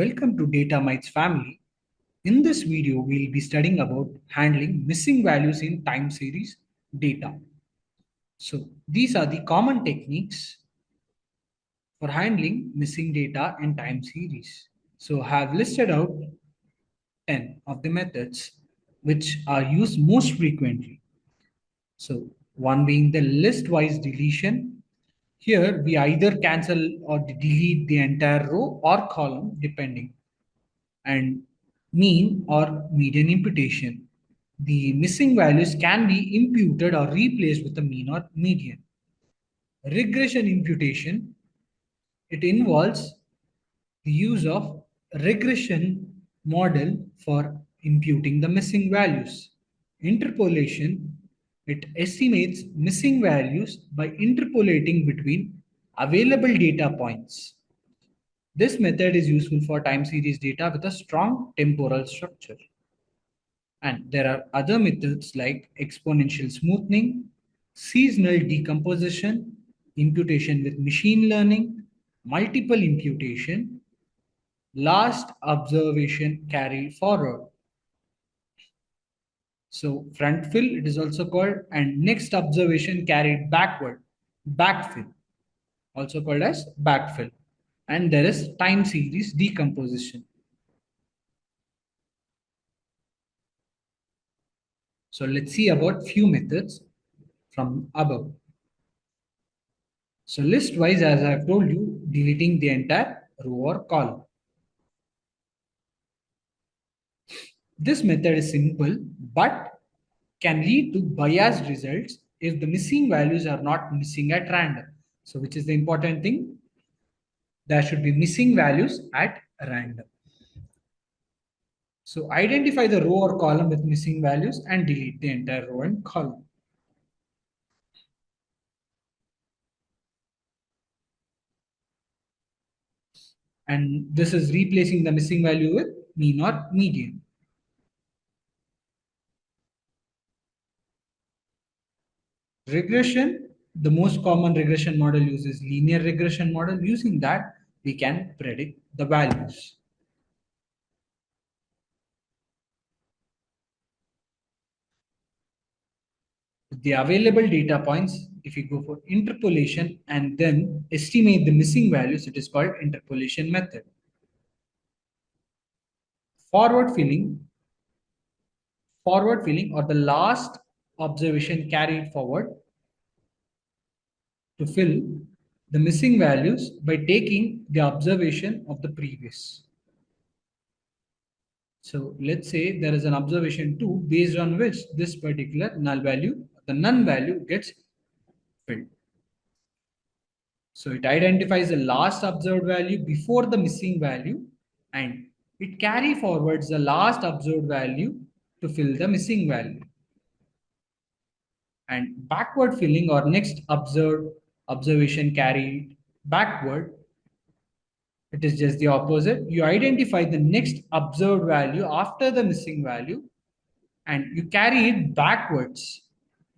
Welcome to DataMites family. In this video, we'll be studying about handling missing values in time series data. So these are the common techniques for handling missing data in time series. So I have listed out 10 of the methods which are used most frequently. So one being the list-wise deletion. Here we either cancel or delete the entire row or column depending. And mean or median imputation. The missing values can be imputed or replaced with a mean or median. Regression imputation, it involves the use of regression model for imputing the missing values. Interpolation, it estimates missing values by interpolating between available data points. This method is useful for time series data with a strong temporal structure. And there are other methods like exponential smoothing, seasonal decomposition, imputation with machine learning, multiple imputation, last observation carry forward. So front fill, it is also called, and next observation carried backward, backfill, also called as backfill. And there is time series decomposition. So let's see about few methods from above. So list-wise, as I've told you, deleting the entire row or column. This method is simple, but can lead to biased results if the missing values are not missing at random. So which is the important thing? There should be missing values at random. So identify the row or column with missing values and delete the entire row and column. And this is replacing the missing value with mean or median. Regression, the most common regression model uses linear regression model. Using that, we can predict the values. The available data points, if you go for interpolation and then estimate the missing values, it is called interpolation method. Forward filling or the last observation carried forward to fill the missing values by taking the observation of the previous. So let's say there is an observation 2 based on which this particular null value, the none value gets filled. So it identifies the last observed value before the missing value and it carry forwards the last observed value to fill the missing value. And backward filling or next observation carried backward, it is just the opposite. You identify the next observed value after the missing value and you carry it backwards,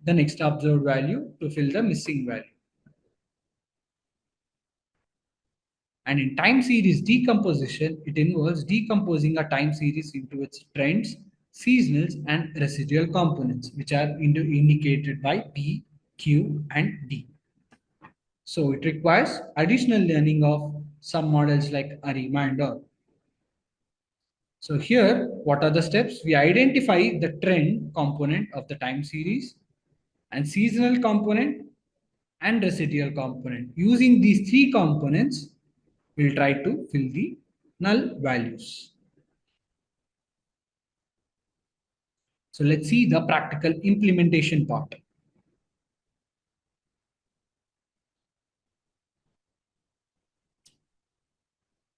the next observed value to fill the missing value. And in time series decomposition, it involves decomposing a time series into its trends, seasonals, and residual components, which are indicated by P, Q, and D. So it requires additional learning of some models like ARIMA and all. So here, what are the steps? We identify the trend component of the time series and seasonal component and residual component. Using these three components, we'll try to fill the null values. So let's see the practical implementation part.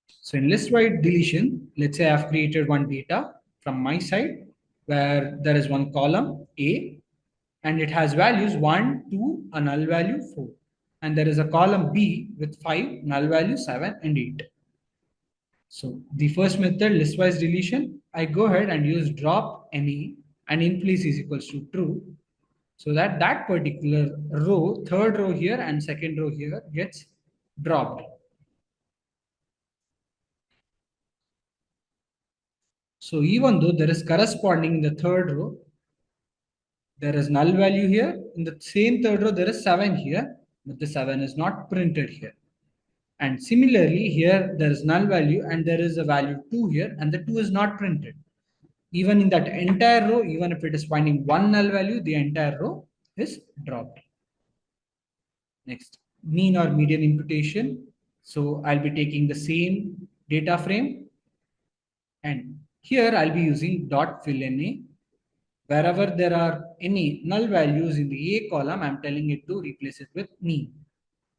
So in list-wide deletion, let's say I've created one data from my side where there is one column A and it has values 1, 2, a null value 4. And there is a column B with 5, null value 7 and 8. So the first method, list-wise deletion, I go ahead and use drop any and in place is equals to true. So that that particular row, third row here and second row here gets dropped. So even though there is corresponding in the third row, there is null value here. In the same third row, there is 7 here, but the 7 is not printed here. And similarly, here there is null value and there is a value 2 here, and the 2 is not printed. Even in that entire row, even if it is finding one null value, the entire row is dropped. Next, mean or median imputation. So I'll be taking the same data frame, and here I'll be using dot fill NA. Wherever there are any null values in the A column, I'm telling it to replace it with mean.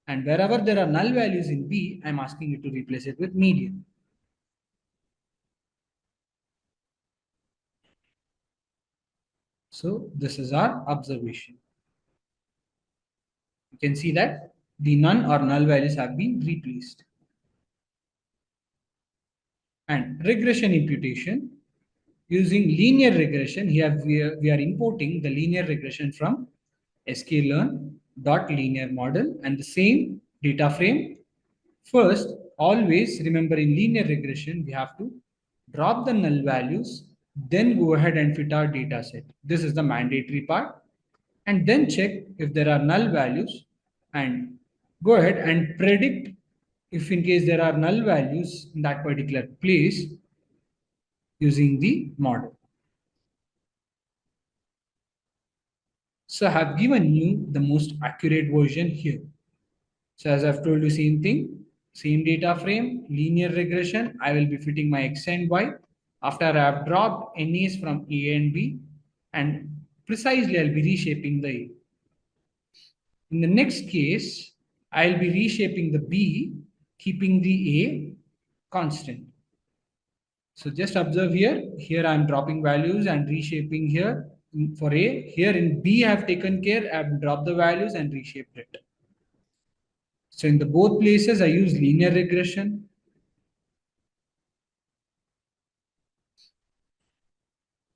And wherever there are null values in B, I'm asking it to replace it with median. So this is our observation. You can see that the none or null values have been replaced. And regression imputation, using linear regression, here we are importing the linear regression from sklearn.linear model and the same data frame. First, always remember in linear regression, we have to drop the null values, then go ahead and fit our data set. This is the mandatory part. And then check if there are null values and go ahead and predict if in case there are null values in that particular place using the model. So I have given you the most accurate version here. So as I've told you, same thing, same data frame, linear regression. I will be fitting my X and Y after I have dropped NAs from A and B, and precisely I'll be reshaping the A. In the next case, I'll be reshaping the B, keeping the A constant. So just observe here. Here I'm dropping values and reshaping here for A. Here in B, I've taken care. I've dropped the values and reshaped it. So in the both places, I use linear regression.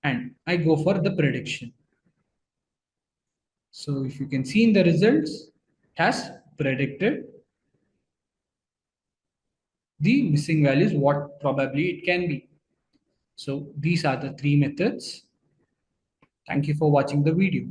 And I go for the prediction. So if you can see in the results, it has predicted the missing values, what probably it can be. So these are the three methods. Thank you for watching the video.